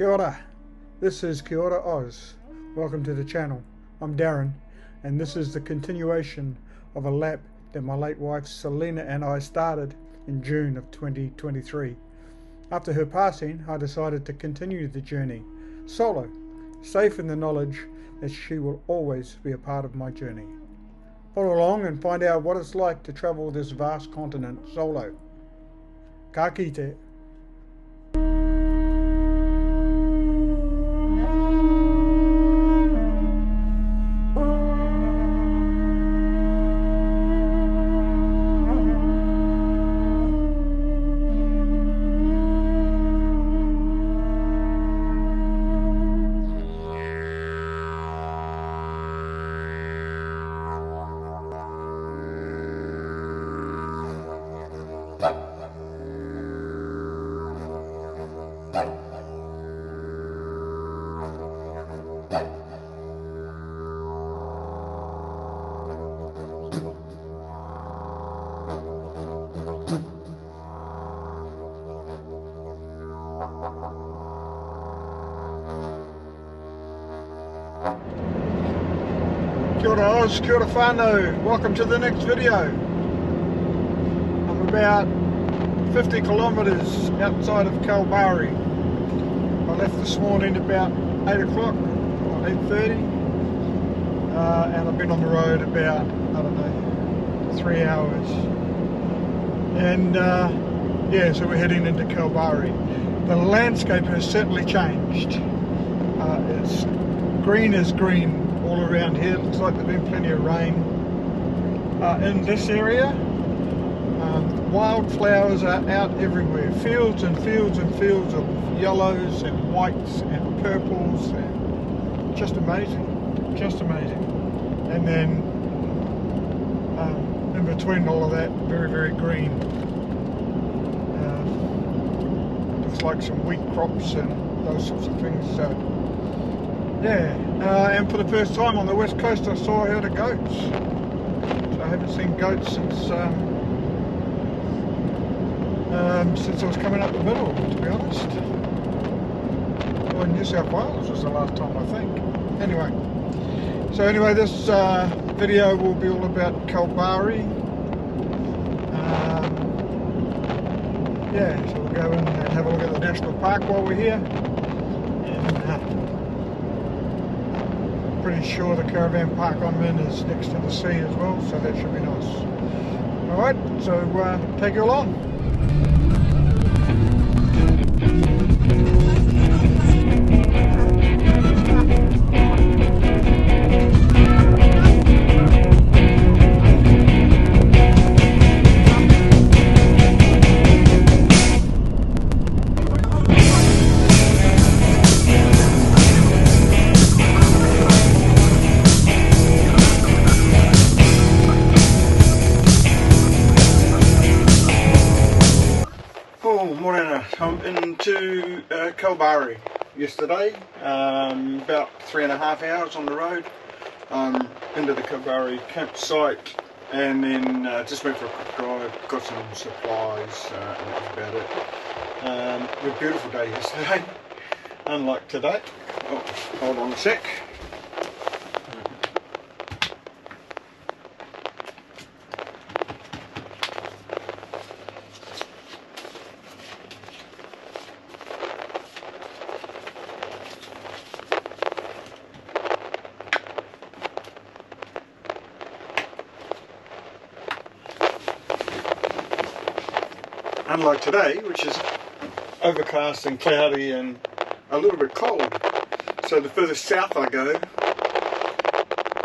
Kia ora. This is Kayakfishing. Welcome to the channel. I'm Darren, and this is the continuation of a lap that my late wife Selena and I started in June of 2023. After her passing, I decided to continue the journey solo, safe in the knowledge that she will always be a part of my journey. Follow along and find out what it's like to travel this vast continent solo. Ka kite. Kiaoraoz, kia ora whānau. Welcome to the next video. I'm about 50 kilometres outside of Kalbarri. I left this morning about 8 o'clock or 8:30 and I've been on the road about, I don't know, 3 hours. And yeah, so we're heading into Kalbarri. The landscape has certainly changed. It's green as green all around here. Looks like there's been plenty of rain in this area. Wildflowers are out everywhere. Fields and fields and fields of yellows and whites and purples, and just amazing, just amazing. And then in between all of that, very, very green. Looks like some wheat crops and those sorts of things. So yeah, and for the first time on the west coast I saw a herd of goats. So I haven't seen goats since I was coming up the middle, to be honest. Well, New South Wales was the last time, I think. Anyway, this video will be all about Kalbarri. Yeah, so we'll go in and have a look at the national park while we're here. Pretty sure the caravan park I'm in is next to the sea as well, so that should be nice. Alright, so take you along. I'm into Kalbarri yesterday, about 3.5 hours on the road, into the Kalbarri campsite, and then just went for a quick drive, got some supplies, and that was about it. It was a beautiful day yesterday, unlike today. Oh, hold on a sec. Unlike today, which is overcast and cloudy and a little bit cold. So the further south I go,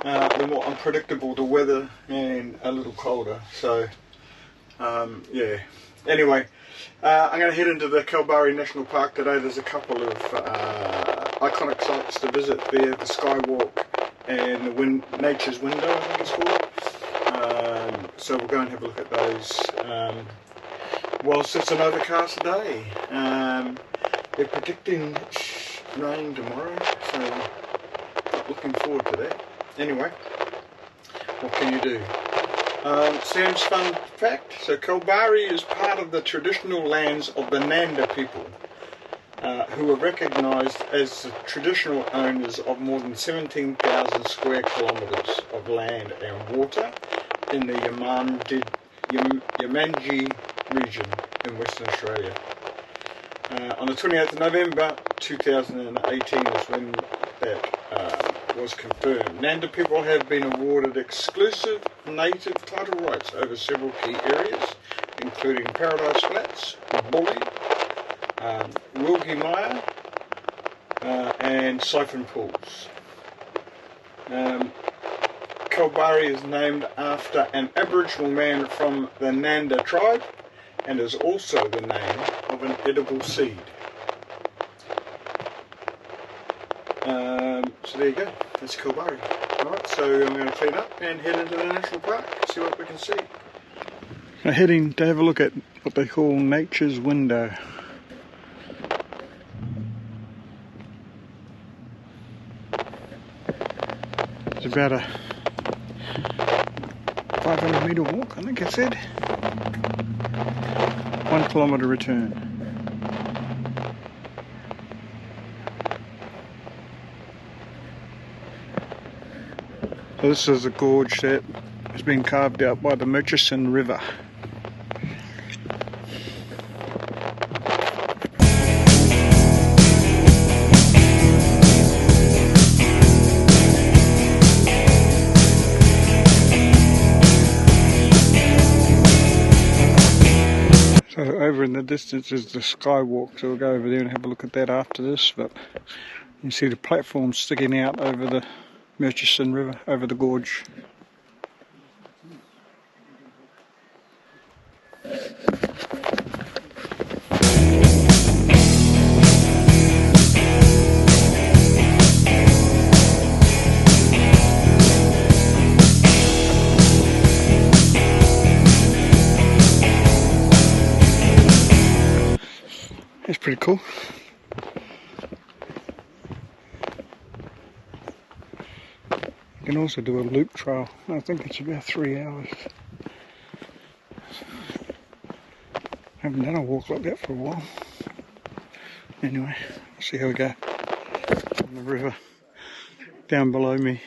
the more unpredictable the weather and a little colder. So yeah. Anyway, I'm going to head into the Kalbarri National Park today. There's a couple of iconic sites to visit there, the skywalk and the Nature's Window, I think it's called. So we'll go and have a look at those. Whilst it's an overcast day. They're predicting rain tomorrow, so not looking forward to that. Anyway, what can you do? Sam's fun fact, so Kalbarri is part of the traditional lands of the Nanda people. who are recognised as the traditional owners of more than 17,000 square kilometres of land and water in the Yamanji region in Western Australia. On the 28th of November 2018 is when that was confirmed. Nanda people have been awarded exclusive native title rights over several key areas, including Paradise Flats, Bully, Wilgie-Mia, and Siphon Pools. Kalbarri is named after an Aboriginal man from the Nanda tribe and is also the name of an edible seed. So there you go, that's Kalbarri. Alright, so I'm going to clean up and head into the national park, see what we can see. So heading to have a look at what they call nature's window. It's about a 500 metre walk, I think I said. 1 kilometre return. So this is a gorge that has been carved out by the Murchison River. So over in the distance is the skywalk, so we'll go over there and have a look at that after this, but you can see the platform sticking out over the Murchison River, over the gorge. That's pretty cool. You can also do a loop trail. I think it's about 3 hours. Haven't done a walk like that for a while. Anyway, we'll see how we go. On the river down below me.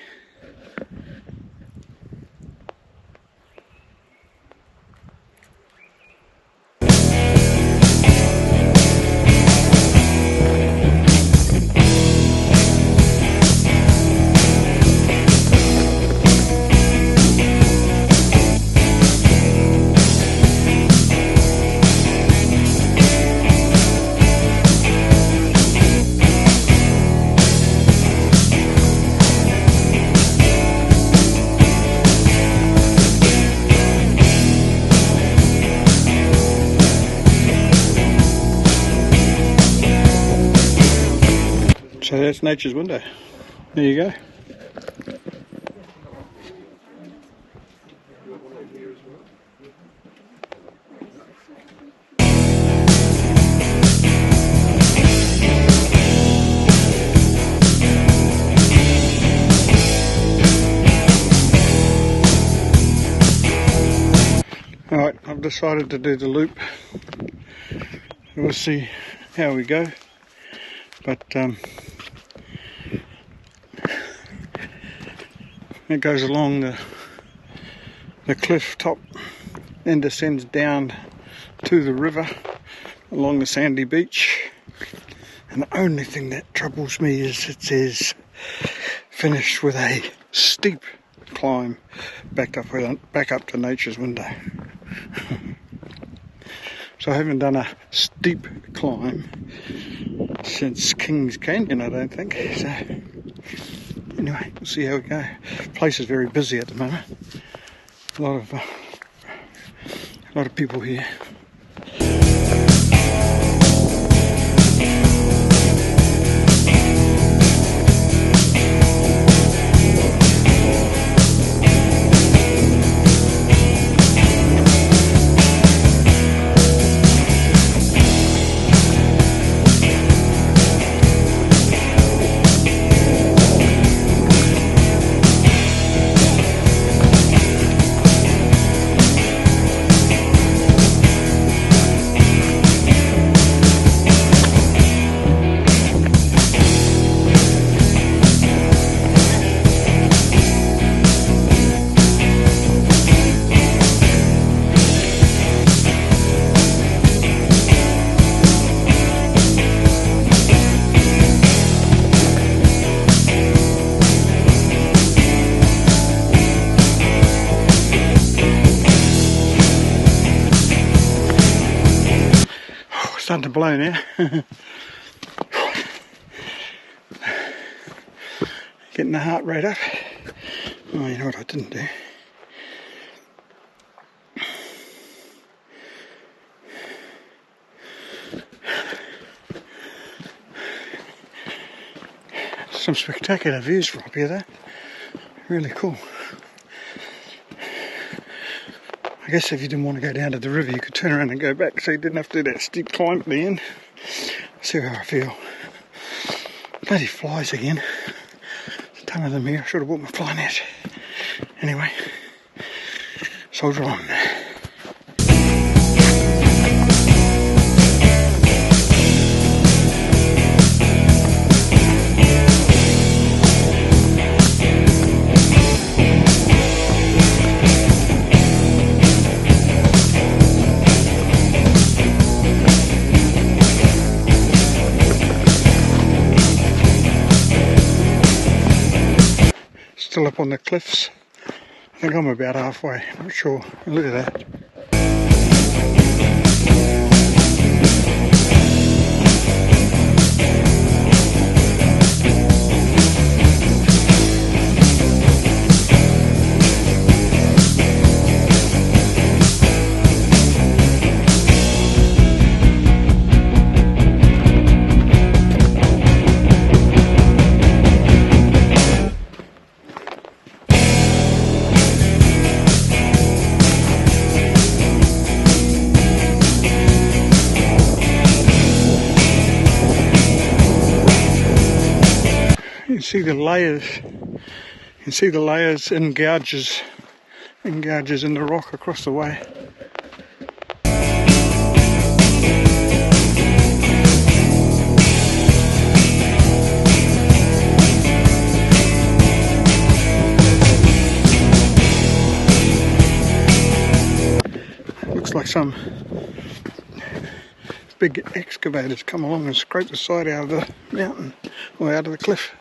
So that's nature's window. There you go. Alright, I've decided to do the loop. We'll see how we go. But it goes along the cliff top and descends down to the river along the sandy beach. And the only thing that troubles me is it says finished with a steep climb back up to nature's window. So I haven't done a steep climb since Kings Canyon, I don't think. So anyway, we'll see how we go. The place is very busy at the moment. A lot of people here. starting to blow now. Getting the heart rate up. Oh, you know what I didn't do? Some spectacular views from up here though. Really cool. I guess if you didn't want to go down to the river, you could turn around and go back, so you didn't have to do that steep climb at the end. See how I feel. Bloody flies again. There's a ton of them here. I should have brought my fly net. Anyway, soldier on. Still up on the cliffs. I think I'm about halfway, not sure. Look at that. You can see the layers. You can see the layers and gouges in the rock across the way. Looks like some big excavators come along and scrape the side out of the mountain or out of the cliff.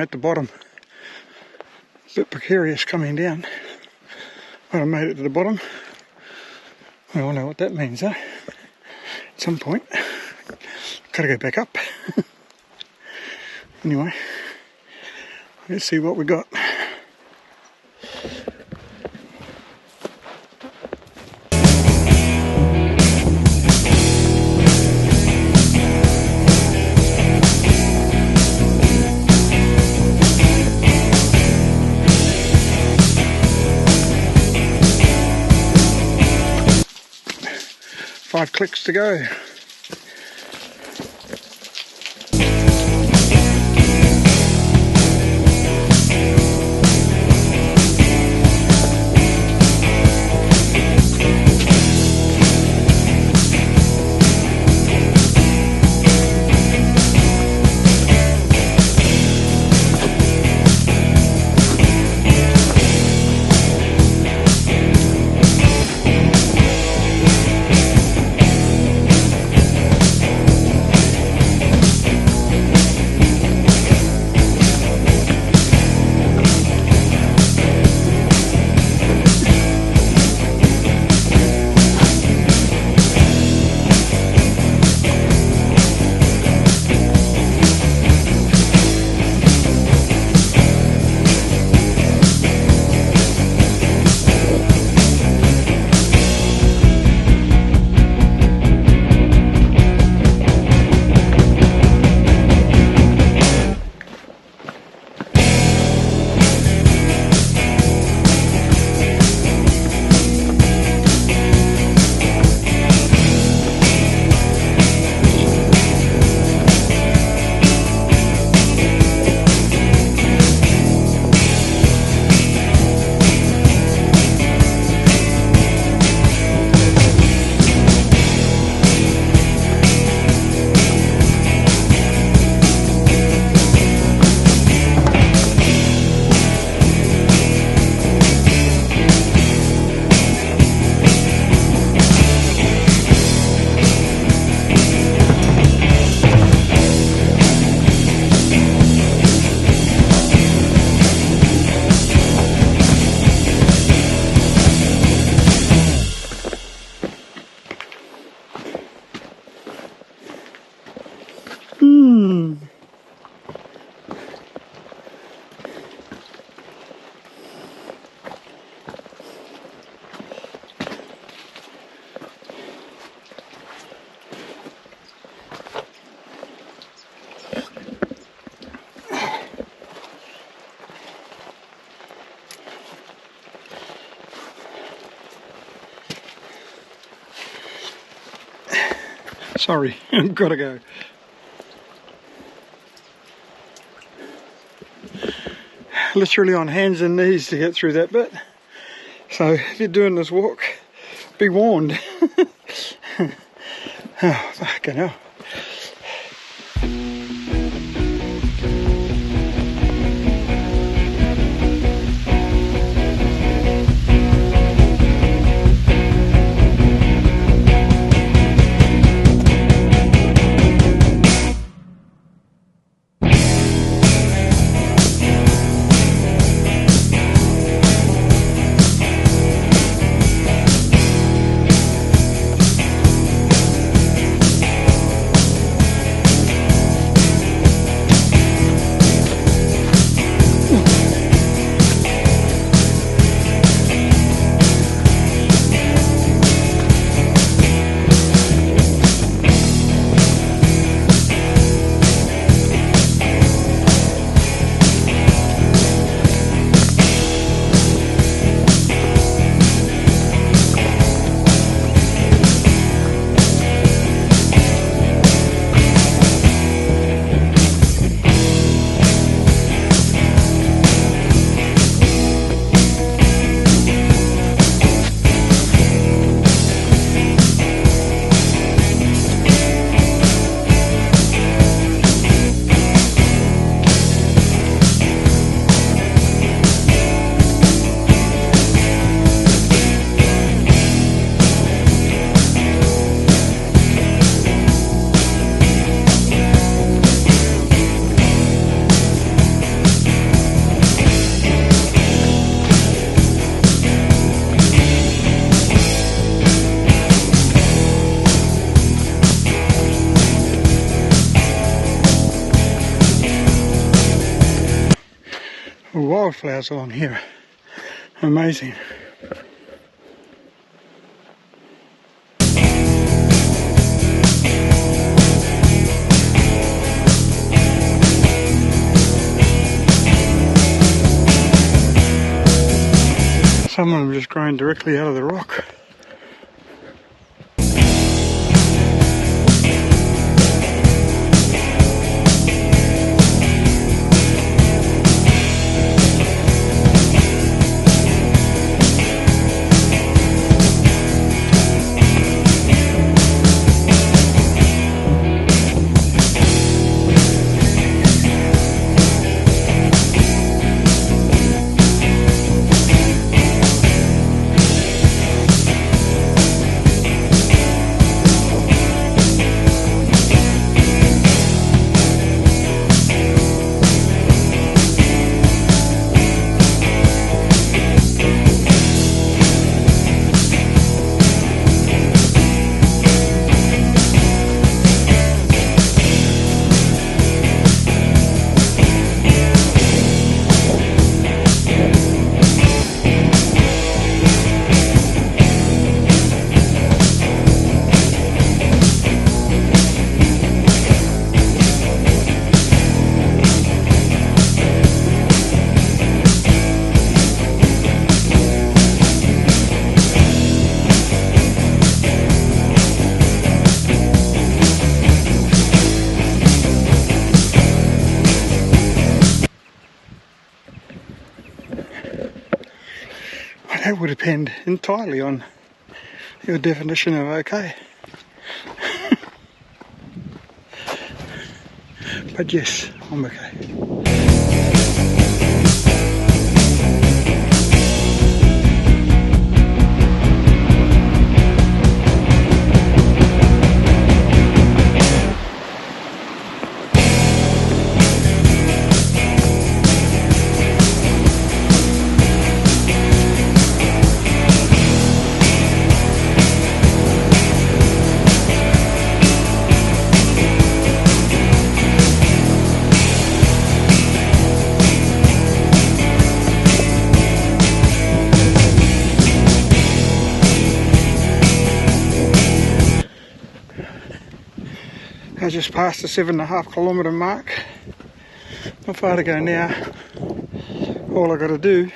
at the bottom. A bit precarious coming down. But I made it to the bottom. We all know what that means, huh? At some point, gotta go back up. Anyway, let's see what we got. Five clicks to go. Sorry, I've got to go. Literally on hands and knees to get through that bit. So if you're doing this walk, be warned. Oh, fucking hell. wildflowers along here. Amazing. Some of them just growing directly out of the rock. That would depend entirely on your definition of okay. But yes, I'm okay. I just passed the 7.5 kilometre mark. Not far to go now. All I got to do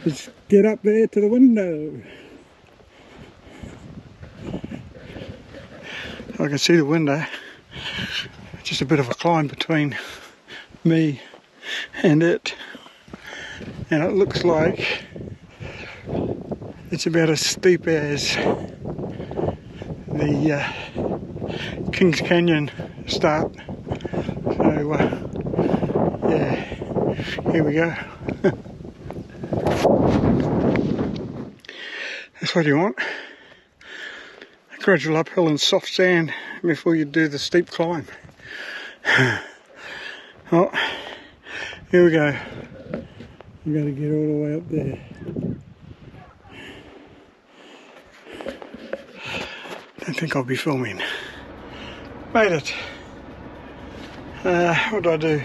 is get up there to the window. I can see the window. Just a bit of a climb between me and it. And it looks like it's about as steep as the Kings Canyon start. So yeah, here we go. That's what you want. A gradual uphill and soft sand before you do the steep climb. Oh, here we go. I've got to get all the way up there. Don't think I'll be filming. Made it. What did I do?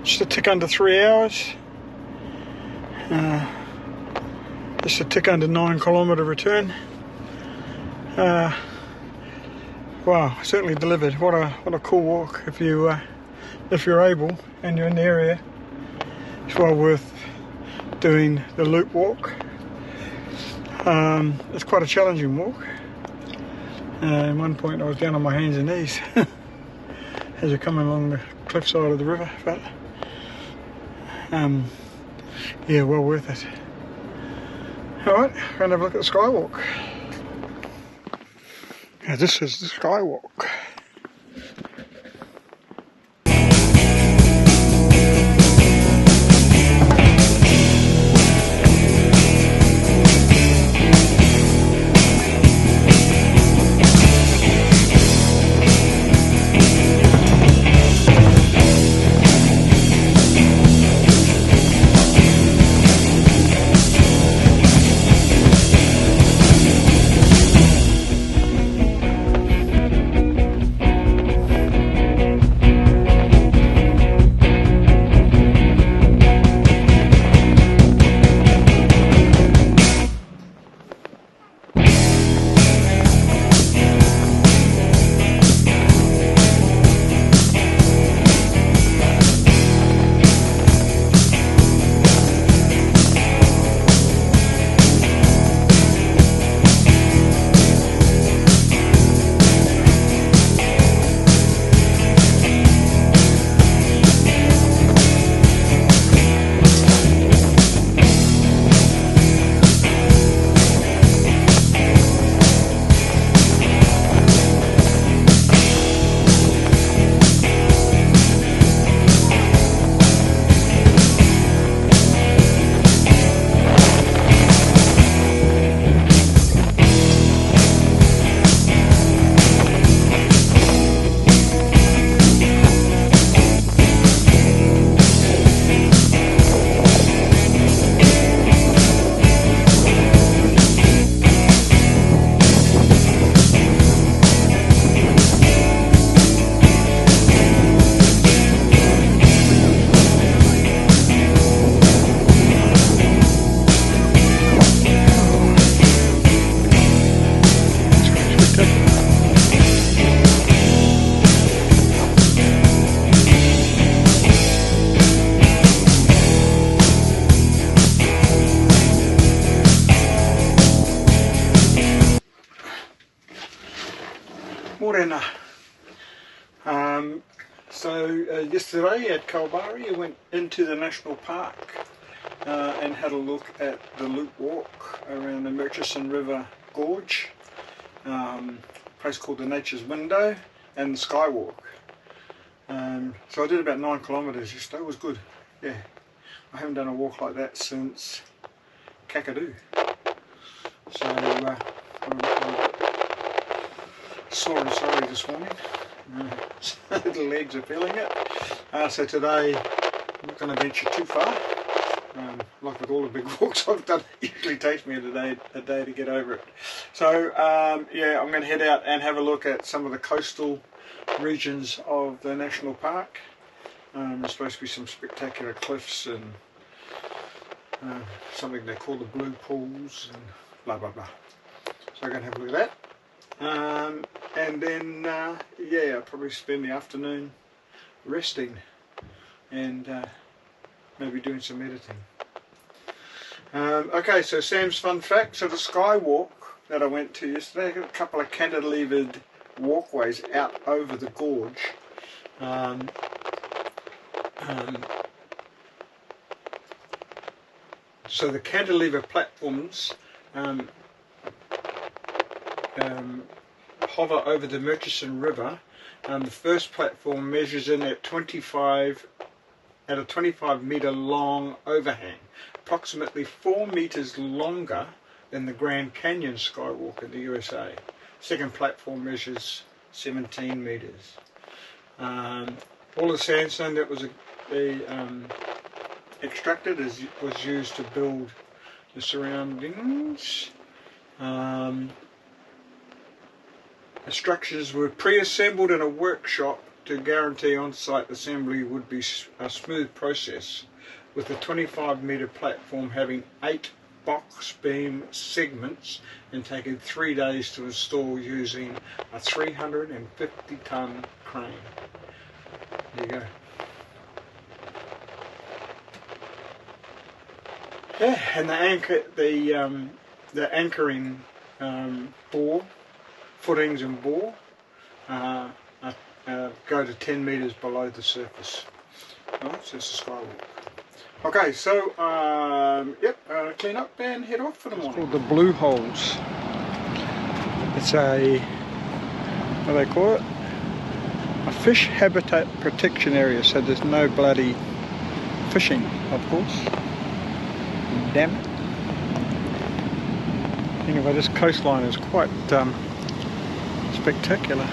Just a tick under 3 hours. Just a tick under 9 kilometre return. Wow, certainly delivered. What a cool walk. If you're able and you're in the area, it's well worth doing the loop walk. It's quite a challenging walk. At one point I was down on my hands and knees as you're coming along the cliffside of the river, but yeah, well worth it. Alright, we're going to have a look at the skywalk. Now this is the skywalk. winner. Yesterday at Kalbarri, I went into the national park and had a look at the loop walk around the Murchison River Gorge, a place called the Nature's Window, and the skywalk. So I did about 9 kilometres yesterday. It was good. Yeah, I haven't done a walk like that since Kakadu. So sore and sorry this morning. The legs are feeling it. So today I'm not going to venture too far. Like with all the big walks I've done, it usually takes me a day to get over it. So yeah, I'm going to head out and have a look at some of the coastal regions of the national park. There's supposed to be some spectacular cliffs and something they call the blue pools and blah blah blah. So I'm going to have a look at that. And then yeah, I'll probably spend the afternoon resting and maybe doing some editing. Okay, so Sam's fun fact. So the skywalk that I went to yesterday, I got a couple of cantilevered walkways out over the gorge. So the cantilever platforms hover over the Murchison River. The first platform measures in at a 25 metre long overhang, approximately 4 metres longer than the Grand Canyon skywalk in the USA. Second platform measures 17 metres. All the sandstone that was extracted was used to build the surroundings. The structures were pre-assembled in a workshop to guarantee on-site assembly would be a smooth process, with the 25 metre platform having 8 box beam segments and taking 3 days to install using a 350-ton crane. There you go. Yeah, and the anchoring bore, footings and bore go to 10 metres below the surface. Right, so it's a skywalk. Okay, so yep, clean up and head off for the morning. It's called the Blue Holes. It's a, what do they call it? A fish habitat protection area, so there's no bloody fishing, of course. Damn it. Anyway, this coastline is quite spectacular.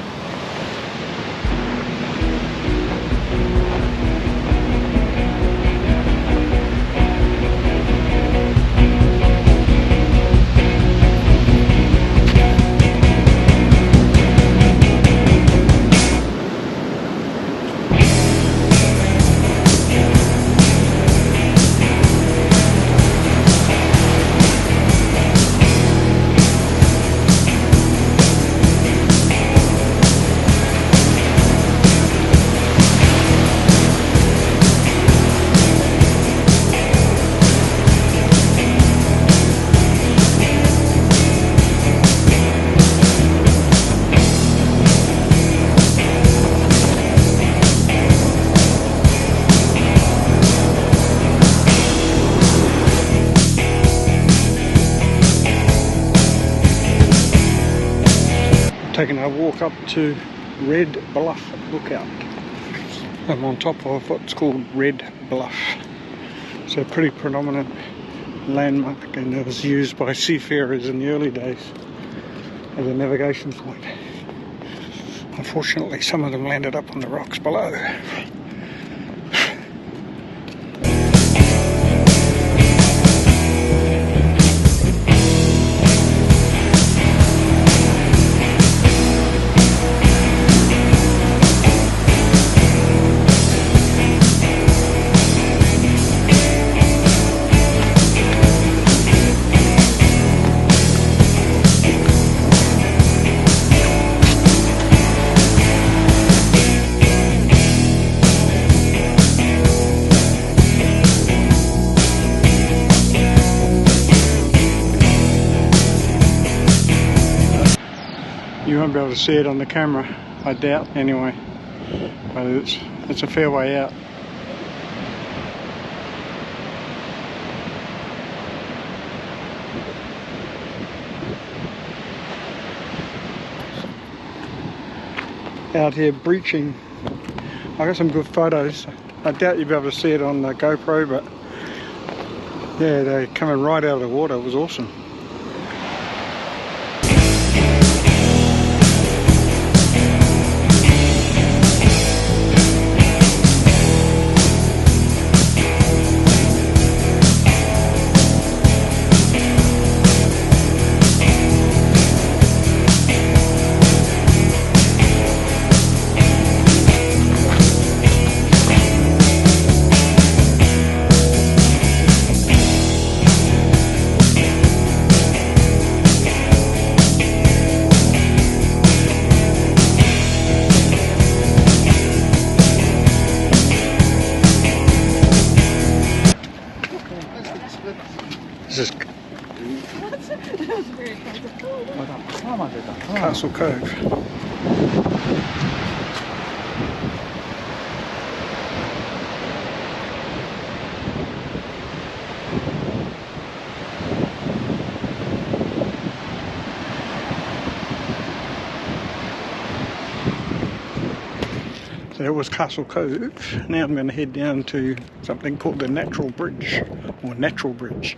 Taking a walk up to Red Bluff Lookout. I'm on top of what's called Red Bluff. It's a pretty predominant landmark, and it was used by seafarers in the early days as a navigation point. Unfortunately, some of them landed up on the rocks below. You won't be able to see it on the camera, I doubt anyway, but it's a fair way out. Out here breaching. I got some good photos. I doubt you'll be able to see it on the GoPro, but yeah, they're coming right out of the water. It was awesome. This is Castle Cove. So that was Castle Cove. Now I'm going to head down to something called the Natural Bridge, or Natural Bridge.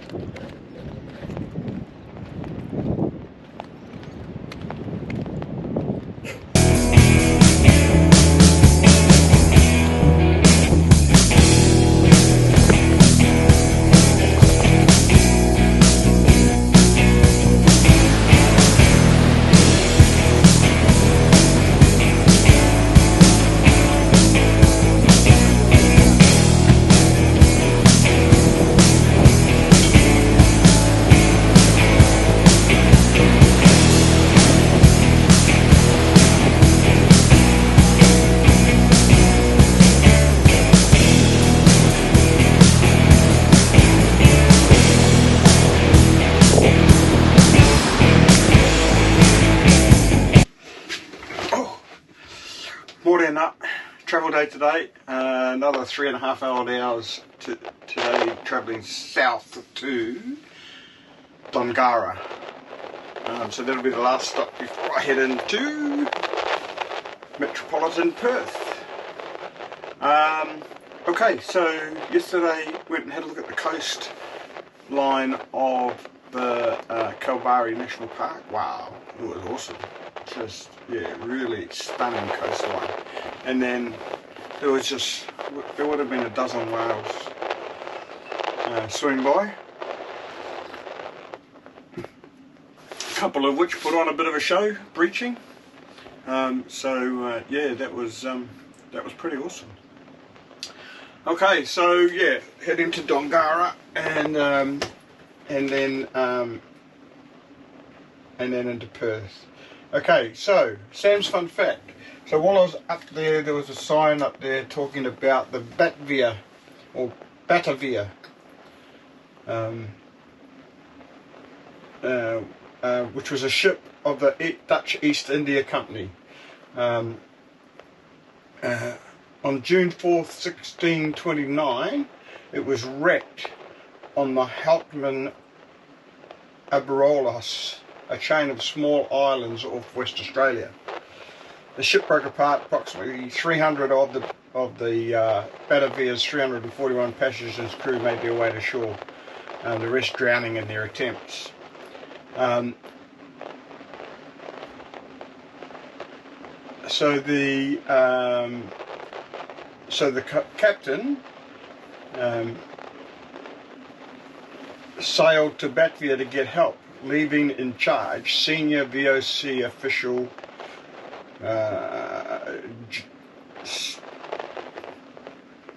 Morning up, travel day today, another 3.5 hours today travelling south to Dongara. So that'll be the last stop before I head into metropolitan Perth. Okay, so yesterday went and had a look at the coastline of the Kalbarri National Park. Wow, it was awesome. Just, yeah, really stunning coastline. And then there would have been a dozen whales swim by, a couple of which put on a bit of a show breaching. Yeah, that was pretty awesome. Okay, so yeah, heading to Dongara and then into Perth. Okay, so Sam's fun fact. So while I was up there was a sign up there talking about the Batavia, or Batavia, which was a ship of the Dutch East India Company. On June 4th, 1629, it was wrecked on the Houtman Aberolos, a chain of small islands off West Australia. The ship broke apart. Approximately 300 of the Batavia's 341 passengers and crew made their way to shore, the rest drowning in their attempts. So the captain sailed to Batavia to get help, leaving in charge senior VOC official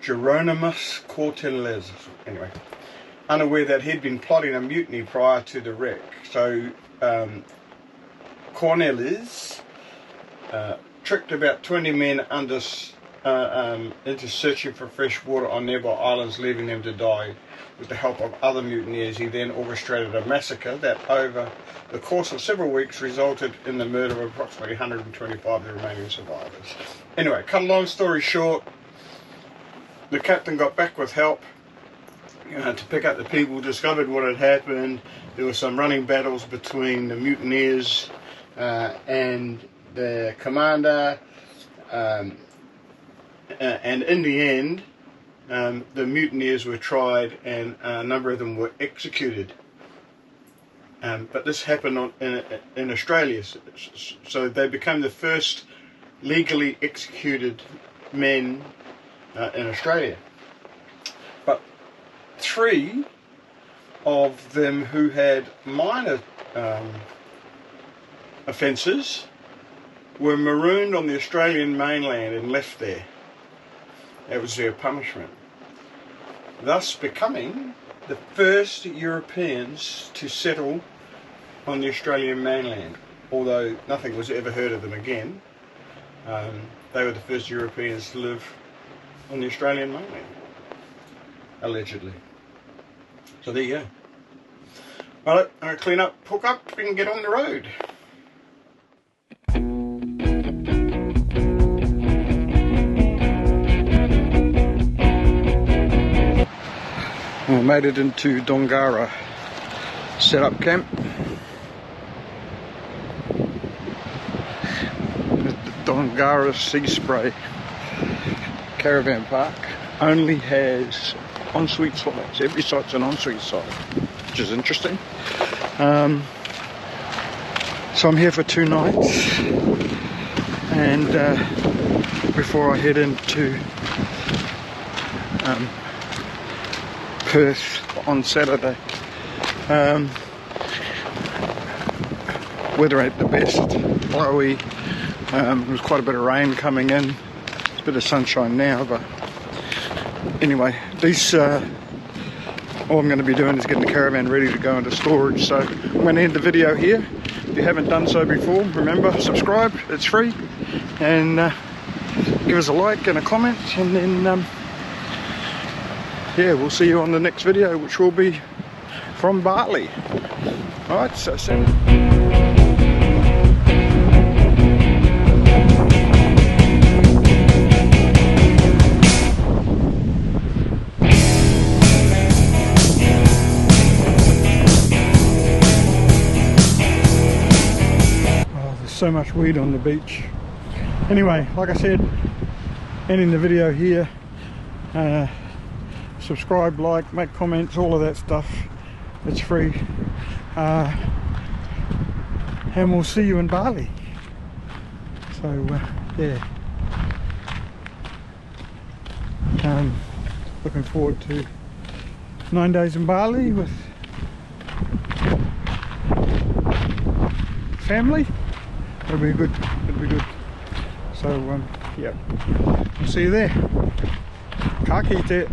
Geronimus Corteles, anyway, unaware that he'd been plotting a mutiny prior to the wreck. So Cornelis tricked about 20 men under into searching for fresh water on nearby islands, leaving them to die. With the help of other mutineers, he then orchestrated a massacre that over the course of several weeks resulted in the murder of approximately 125 of the remaining survivors. Anyway, cut a long story short, the captain got back with help to pick up the people, discovered what had happened. There were some running battles between the mutineers and the commander, and in the end the mutineers were tried and a number of them were executed. But this happened in Australia, so they became the first legally executed men in Australia. But 3 of them who had minor offences were marooned on the Australian mainland and left there. That was their punishment, thus becoming the first Europeans to settle on the Australian mainland. Although nothing was ever heard of them again, they were the first Europeans to live on the Australian mainland, allegedly. So there you go. Right, I'm going to clean up, hook up and get on the road. I made it into Dongara setup camp. The Dongara Sea Spray Caravan Park only has ensuite sites. Every site's an ensuite site, which is interesting. So I'm here for 2 nights, and before I head into Perth on Saturday. Weather ain't the best, blowy. There's quite a bit of rain coming in, a bit of sunshine now, but anyway, these all I'm going to be doing is getting the caravan ready to go into storage. So I'm going to end the video here. If you haven't done so before, remember, subscribe, it's free, and give us a like and a comment, and then yeah, we'll see you on the next video, which will be from Bali. Alright, so soon. Oh, there's so much weed on the beach. Anyway, like I said, ending the video here. Subscribe, like, make comments, all of that stuff. It's free. And we'll see you in Bali. So yeah, looking forward to 9 days in Bali with family. It'll be good. It'll be good. So yeah, we'll see you there. Ka kite.